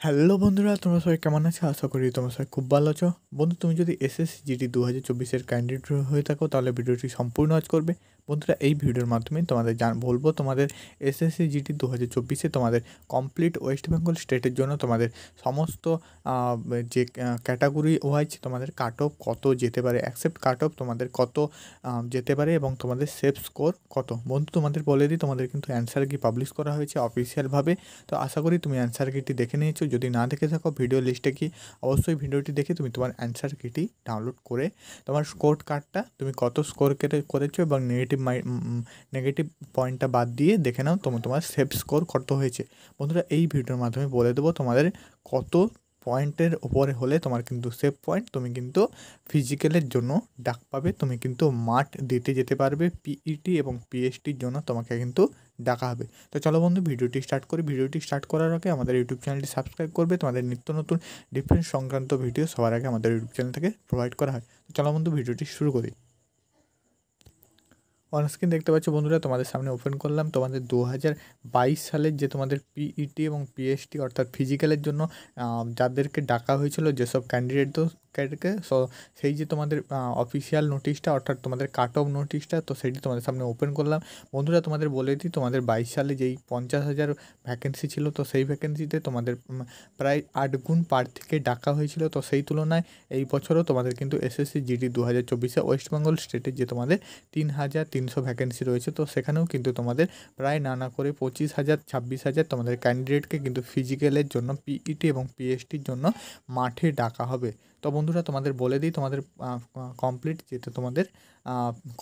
Hello বন্ধুরা, তোমরা সবাই কেমন আছো? আশা করি তোমরা সবাই খুব ভালো আছো। বন্ধু, তুমি যদি এসএসসি জিডি 2024-এর ক্যান্ডিডেট হয়ে থাকো তাহলে ভিডিওটি সম্পূর্ণ ওয়াচ করবে। বন্ধুরা, এই ভিডিওর মাধ্যমে তোমাদের বলবো তোমাদের এসএসসি জিডি 2024-এ তোমাদের কমপ্লিট ওয়েস্ট বেঙ্গল স্টেটের জন্য তোমাদের সমস্ত যে ক্যাটাগরি ওয়াইজ তোমাদের কাট অফ কত যেতে পারে, অ্যাকসেপ্ট কাট অফ তোমাদের কত যেতে পারে এবং তোমাদের সেফ স্কোর কত। বন্ধু, তোমাদের বলে দিই, তোমাদের কিন্তু অ্যান্সার কি পাবলিশ করা হয়েছে অফিসিয়ালভাবে। তো আশা করি তুমি অ্যান্সার কিটি দেখে নিয়েছো। যদি না দেখে থাকো, ভিডিও লিস্টে কি অবশ্যই ভিডিওটি দেখে তুমি তোমার অ্যান্সার কিটি ডাউনলোড করে তোমার স্কোর কার্ডটা তুমি কত স্কোর করেছো এবং নেগেটিভ পয়েন্টটা বাদ দিয়ে দেখে নাও তোমার সেফ স্কোর কত হয়েছে। বন্ধুরা, এই ভিডিওর মাধ্যমে বলে দেবো তোমাদের কত পয়েন্টের ওপরে হলে তোমার কিন্তু সেফ পয়েন্ট, তুমি কিন্তু ফিজিক্যালের জন্য ডাক পাবে, তুমি কিন্তু মাঠ দিতে যেতে পারবে। পিইটি এবং পিএসটির জন্য তোমাকে কিন্তু ডাকা হবে। তো চলো বন্ধু, ভিডিওটি স্টার্ট করি। ভিডিওটি স্টার্ট করার আগে আমাদের ইউটিউব চ্যানেলটি সাবস্ক্রাইব করবে। তোমাদের নিত্য নতুন ডিফেন্স সংক্রান্ত ভিডিও সবার আগে আমাদের ইউটিউব চ্যানেল থেকে প্রোভাইড করা হয়। তো চলো বন্ধু, ভিডিওটি শুরু করি। অনস্ক্রিন দেখতে পাচ্ছ বন্ধুরা, তোমাদের সামনে ওপেন করলাম তোমাদের 2022 সালের যে তোমাদের পিইটি এবং পিএসটি অর্থাৎ ফিজিক্যালের জন্য যাদেরকে ডাকা হয়েছিল, যেসব ক্যান্ডিডেটকে, সো সেই যে তোমাদের অফিসিয়াল নোটিশটা অর্থাৎ তোমাদের কাট অফ নোটিশটা, তো সেটি তোমাদের সামনে ওপেন করলাম। বন্ধুরা, তোমাদের বলে দিই, তোমাদের 22 সালে যেই 50,000 ভ্যাকেন্সি ছিল, তো সেই ভ্যাকেন্সিতে তোমাদের প্রায় 8 গুণ প্রার্থীকে ডাকা হয়েছিল। তো সেই তুলনায় এই বছরও তোমাদের কিন্তু এসএসসি জিডি 2024-এ ওয়েস্ট বেঙ্গল স্টেটের যে তোমাদের 3,300 ভ্যাকেন্সি রয়েছে, তো সেখানেও কিন্তু তোমাদের প্রায় না করে 25,000 26,000 তোমাদের ক্যান্ডিডেটকে কিন্তু ফিজিক্যালের জন্য পিইটি এবং পিএসটির জন্য মাঠে ডাকা হবে। তো বন্ধুরা, তোমাদের বলে দিই, তোমাদের কমপ্লিট যেতে তোমাদের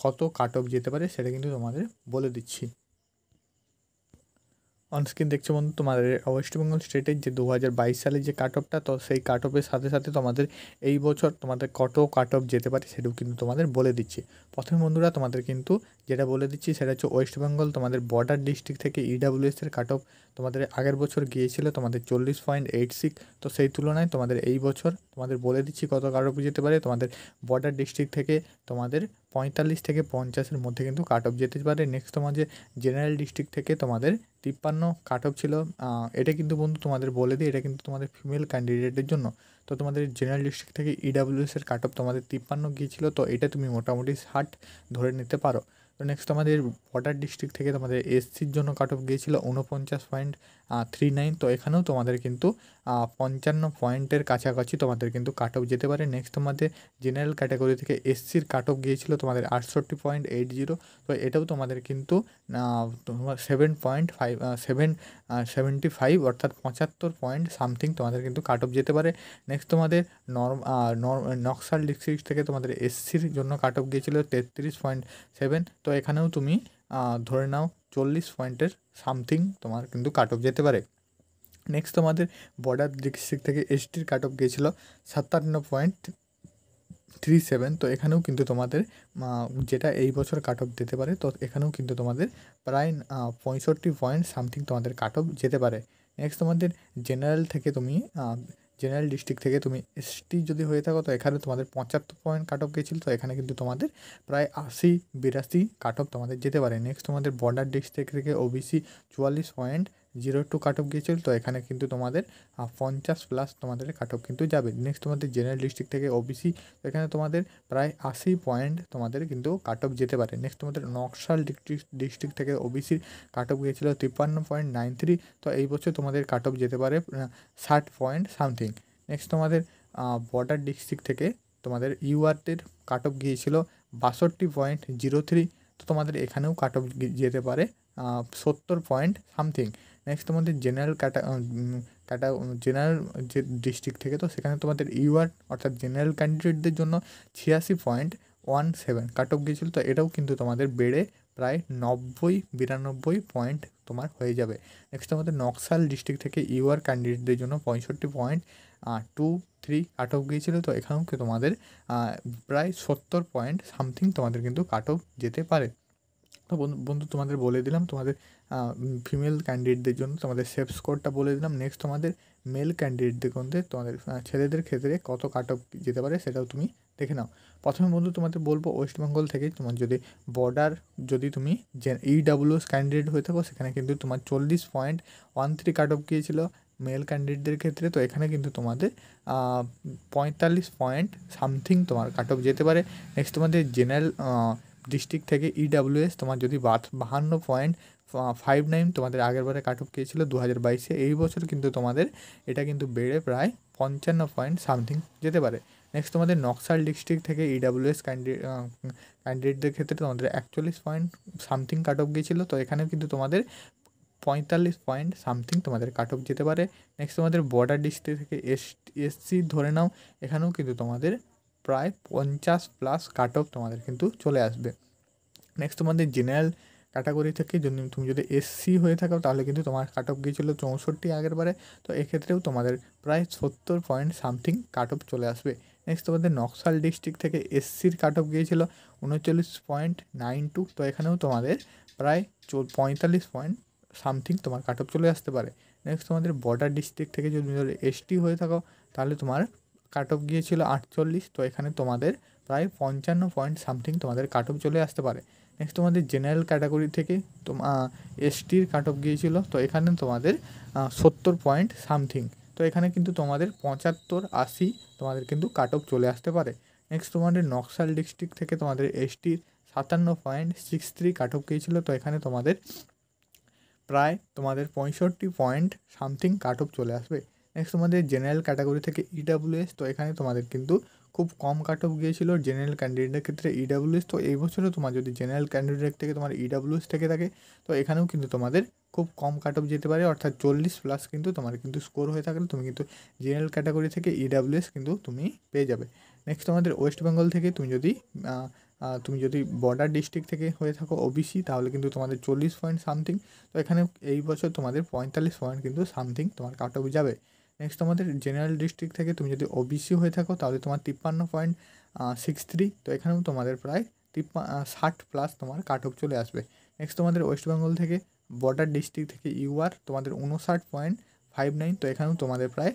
কত কাট অফ যেতে পারে সেটা কিন্তু তোমাদের বলে দিচ্ছি। অনস্ক্রিন দেখছো বন্ধু, তোমাদের ওয়েস্ট বেঙ্গল স্টেটের যে 2022 সালের যে কাট অফটা, তো সেই কাট অফের সাথে সাথে তোমাদের এই বছর তোমাদের কত কাট অফ যেতে পারে সেটাও কিন্তু তোমাদের বলে দিচ্ছি। প্রথমে বন্ধুরা, তোমাদের কিন্তু যেটা বলে দিচ্ছি সেটা হচ্ছে ওয়েস্ট বেঙ্গল তোমাদের বর্ডার ডিস্ট্রিক্ট থেকে ইডাব্লিউএসের কাট অফ তোমাদের আগের বছর গিয়েছিল তোমাদের 40.86। তো সেই তুলনায় তোমাদের এই বছর তোমাদের বলে দিচ্ছি কত কাট অফ যেতে পারে। তোমাদের বর্ডার ডিস্ট্রিক্ট থেকে তোমাদের 45 থেকে 50-এর মধ্যে কিন্তু কাট অফ যেতে পারে। নেক্সট তোমাদের জেনারেল ডিস্ট্রিক্ট থেকে তোমাদের 53 কাট অফ ছিল। এটা কিন্তু বন্ধু তোমাদের বলে দিই, এটা কিন্তু তোমাদের ফিমেল ক্যান্ডিডেটের জন্য। তো তোমাদের জেনারেল ডিস্ট্রিক্ট থেকে ইডাব্লিউএসের কাট অফ তোমাদের 53 গিয়েছিল, তো এটা তুমি মোটামুটি 60 ধরে নিতে পারো। তো নেক্সট আমাদের বর্ডার ডিস্ট্রিক্ট থেকে তোমাদের এসসির জন্য কাট অফ গিয়েছিল 49.39। তো এখানেও তোমাদের কিন্তু 55 পয়েন্টের কাছাকাছি তোমাদের কিন্তু কাট অফ যেতে পারে। নেক্সট তোমাদের জেনারেল ক্যাটাগরি থেকে এসসির কাট অফ গিয়েছিল তোমাদের 68.80। তো এটাও তোমাদের কিন্তু তোমার 75 অর্থাৎ 75 পয়েন্ট সামথিং তোমাদের কিন্তু কাট অফ যেতে পারে। নেক্সট তোমাদের নকশাল ডিস্ট্রিক্ট থেকে তোমাদের এসসির জন্য কাট অফ গিয়েছিল 33.7। তো এখানেও তুমি ধরে নাও 40 পয়েন্টের সামথিং তোমার কিন্তু কাট অফ যেতে পারে। নেক্সট তোমাদের বর্ডার ডিস্ট্রিক্ট থেকে এসটির কাট অফ গিয়েছিল 57.37। তো এখানেও কিন্তু তোমাদের যেটা এই বছর কাট অফ যেতে পারে, তো এখানেও কিন্তু তোমাদের প্রায় 65 পয়েন্ট সামথিং তোমাদের কাট অফ যেতে পারে। নেক্সট তোমাদের জেনারেল থেকে তুমি জেনারেল ডিস্ট্রিক্ট থেকে তুমি এসটি যদি হয়ে থাকো, তো এখানে তোমাদের 75 পয়েন্ট কাট অফ গেছিলো, তো এখানে কিন্তু তোমাদের প্রায় 80-82 কাট অফ তোমাদের যেতে পারে। নেক্সট তোমাদের বর্ডার ডিস্ট্রিক্ট থেকে ওবিসি 44.02 কাট অফ গিয়েছিল, তো এখানে কিন্তু তোমাদের 50+ তোমাদের কাট অফ কিন্তু যাবে। নেক্সট তোমাদের জেনারেল ডিস্ট্রিক্ট থেকে ওবিসি, তো এখানে তোমাদের প্রায় 80 পয়েন্ট তোমাদের কিন্তু কাট অফ যেতে পারে। নেক্সট তোমাদের নকশাল ডিস্ট্রিক্ট থেকে ওবিসির কাট অফ গিয়েছিল 53.93। তো এই বছর তোমাদের কাট অফ যেতে পারে 60 পয়েন্ট সামথিং। নেক্সট তোমাদের বর্ডার ডিস্ট্রিক্ট থেকে তোমাদের ইউআরদের কাট অফ গিয়েছিল 62.03। তো তোমাদের এখানেও কাট অফ যেতে পারে 70 পয়েন্ট সামথিং। নেক্সট তোমাদের জেনারেল যে ডিস্ট্রিক্ট থেকে, তো সেখানে তোমাদের ইউআর অর্থাৎ জেনারেল ক্যান্ডিডেটদের জন্য 86.17 কাট অফ গিয়েছিল, তো এটাও কিন্তু তোমাদের বেড়ে প্রায় 90-92 পয়েন্ট তোমার হয়ে যাবে। নেক্সট আমাদের নকশাল ডিস্ট্রিক্ট থেকে ইউআর ক্যান্ডিডেটদের জন্য 65.23 কাট অফ গিয়েছিল, তো এখানেও কিন্তু তোমাদের প্রায় 70 পয়েন্ট সামথিং তোমাদের কিন্তু কাট অফ যেতে পারে। তো বন্ধু তোমাদের বলে দিলাম তোমাদের ফিমেল ক্যান্ডিডেটদের জন্য তোমাদের সেফ স্কোরটা বলে দিলাম। নেক্সট তোমাদের মেল ক্যান্ডিডেটদের মধ্যে তোমাদের ছেলেদের ক্ষেত্রে কত কাট অফ যেতে পারে সেটাও তুমি দেখে নাও। প্রথমে বন্ধু তোমাদের বলবো, ওয়েস্ট বেঙ্গল থেকে তোমার যদি তুমি ইডাব্লিউএস ক্যান্ডিডেট হয়ে থাকো, সেখানে কিন্তু তোমার 40.13 কাট অফ গিয়েছিল। মেল ক্যান্ডিডেটদের ক্ষেত্রে তো এখানে কিন্তু তোমাদের 45 পয়েন্ট সামথিং তোমার কাট অফ যেতে পারে। নেক্সট তোমাদের জেনারেল ডিস্ট্রিক্ট থেকে ইডাব্লিউএস তোমার যদি 52.59 তোমাদের আগের বারে কাট অফ গিয়েছিলো 2022-এ, এই বছর কিন্তু তোমাদের এটা কিন্তু বেড়ে প্রায় 55 পয়েন্ট সামথিং যেতে পারে। নেক্সট তোমাদের নকশাল ডিস্ট্রিক্ট থেকে ইডাব্লিউএস ক্যান্ডিডেটদের ক্ষেত্রে তোমাদের 41 পয়েন্ট সামথিং কাট অফ গিয়েছিলো, তো এখানেও কিন্তু তোমাদের 45 পয়েন্ট সামথিং তোমাদের কাট অফ যেতে পারে। নেক্সট তোমাদের বর্ডার ডিস্ট্রিক্ট থেকে এসসি ধরে নাও, এখানেও কিন্তু তোমাদের প্রায় 50+ কাট অফ তোমাদের কিন্তু চলে আসবে। নেক্সট তোমাদের জেনারেল ক্যাটাগরি থেকে তুমি যদি এসসি হয়ে থাকো তাহলে কিন্তু তোমার কাট অফ গিয়েছিলো 64 আগের বারে, তো এক্ষেত্রেও তোমাদের প্রায় 70 পয়েন্ট সামথিং কাট অফ চলে আসবে। নেক্সট তোমাদের নকশাল ডিস্ট্রিক্ট থেকে এসসির কাট অফ গিয়েছিলো 39.92, তো এখানেও তোমাদের প্রায় 45 পয়েন্ট সামথিং তোমার কাট অফ চলে আসতে পারে। নেক্সট তোমাদের বর্ডার ডিস্ট্রিক্ট থেকে যদি এসটি হয়ে থাকো তাহলে তোমার কাট অফ গিয়েছিলো 48, তো এখানে তোমাদের প্রায় 55 পয়েন্ট সামথিং তোমাদের কাট অফ চলে আসতে পারে। নেক্সট তোমাদের জেনারেল ক্যাটাগরি থেকে এসটির কাট অফ গিয়েছিলো, তো এখানে তোমাদের 70 পয়েন্ট সামথিং, তো এখানে কিন্তু তোমাদের 75-80 তোমাদের কিন্তু কাট অফ চলে আসতে পারে। নেক্সট তোমাদের নকশাল ডিস্ট্রিক্ট থেকে তোমাদের এসটির 57.63 কাট অফ গিয়েছিলো, তো এখানে তোমাদের প্রায় তোমাদের 65 পয়েন্ট সামথিং কাট অফ চলে আসবে। নেক্সট তোমাদের জেনারেল ক্যাটাগরি থেকে ইডাব্লিউএস, তো এখানে তোমাদের কিন্তু খুব কম কাট অফ গিয়েছিলো জেনারেল ক্যান্ডিডেটের ক্ষেত্রে ইডাব্লিউএস, তো এই বছরও তোমার যদি জেনারেল ক্যান্ডিডেট থেকে তোমার ইডাব্লিউএস থেকে থাকে তো এখানেও কিন্তু তোমাদের খুব কম কাট অফ যেতে পারে, অর্থাৎ 40+ কিন্তু তোমার কিন্তু স্কোর হয়ে থাকলে তুমি কিন্তু জেনারেল ক্যাটাগরি থেকে ইডাব্লিউএস কিন্তু তুমি পেয়ে যাবে। নেক্সট তোমাদের ওয়েস্ট বেঙ্গল থেকে তুমি যদি বর্ডার ডিস্ট্রিক্ট থেকে হয়ে থাকো ওবিসি তাহলে কিন্তু তোমাদের 40 পয়েন্ট সামথিং, তো এখানে এই বছর তোমাদের 45 পয়েন্ট কিন্তু সামথিং তোমার কাট অফ যাবে। নেক্সট তোমাদের জেনারেল ডিস্ট্রিক্ট থেকে তুমি যদি ওবিসি হয়ে থাকো তাহলে তোমার 53.63, তো এখানেও তোমাদের প্রায় 60+ তোমার কাট অফ চলে আসবে। নেক্সট তোমাদের ওয়েস্ট বেঙ্গল থেকে বর্ডার ডিস্ট্রিক্ট থেকে ইউআর তোমাদের 59.59, তো এখানেও তোমাদের প্রায়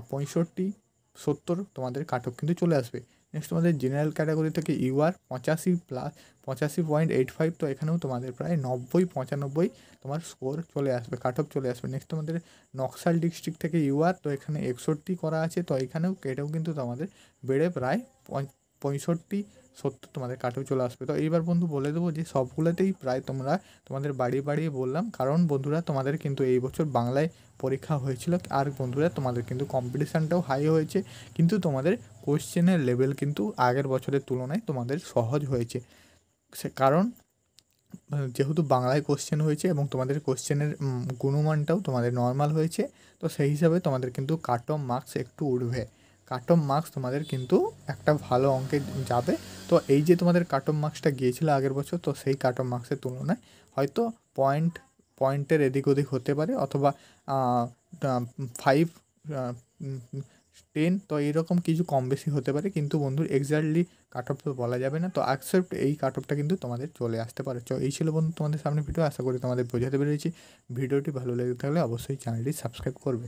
65-70 তোমাদের কাট অফ কিন্তু চলে আসবে। নেক্সট তোমাদের জেনারেল ক্যাটাগরি থেকে ইউআর 85+85.85, তো এখানেও তোমাদের প্রায় 90-95 তোমার স্কোর চলে আসবে, কাট অফ চলে আসবে। নেক্সট তোমাদের নকশাল ডিস্ট্রিক্ট থেকে ইউআর, তো এখানে 61 করা আছে, তো এটাও কিন্তু তোমাদের বেড়ে প্রায় 65-70 তোমাদের কাট অফ চলে আসবে। তো এইবার বন্ধু বলে দেবো যে সবগুলোতেই প্রায় তোমাদের বাড়িয়ে বললাম, কারণ বন্ধুরা তোমাদের কিন্তু এই বছর বাংলায় পরীক্ষা হয়েছিল, আর বন্ধুরা তোমাদের কিন্তু কম্পিটিশানটাও হাই হয়েছে, কিন্তু তোমাদের কোশ্চেনের লেভেল কিন্তু আগের বছরের তুলনায় তোমাদের সহজ হয়েছে। কারণ যেহেতু বাংলায় কোশ্চেন হয়েছে এবং তোমাদের কোশ্চেনের গুণমানটাও তোমাদের নর্মাল হয়েছে, তো সেই হিসাবে তোমাদের কিন্তু কাট অফ মার্কস একটু উঠবে, কাট অফ মার্কস তোমাদের কিন্তু একটা ভালো অঙ্কে যাবে। তো এই যে তোমাদের কাট অফ মার্কসটা গিয়েছিলো আগের বছর, তো সেই কাট অফ মার্কসের তুলনায় হয়তো পয়েন্টের এদিক ওদিক হতে পারে, অথবা 5-10, তো এইরকম কিছু কম বেশি হতে পারে, কিন্তু বন্ধুর এক্স্যাক্টলি কাট অফ তো বলা যাবে না, তো অ্যাকসেপ্ট এই কাট অফটা কিন্তু তোমাদের চলে আসতে পারে। তো এই ছিল বন্ধু তোমাদের সামনে ভিডিও, আশা করি তোমাদের বোঝাতে পেরেছি। ভিডিওটি ভালো লেগে থাকলে অবশ্যই চ্যানেলটি সাবস্ক্রাইব করবে।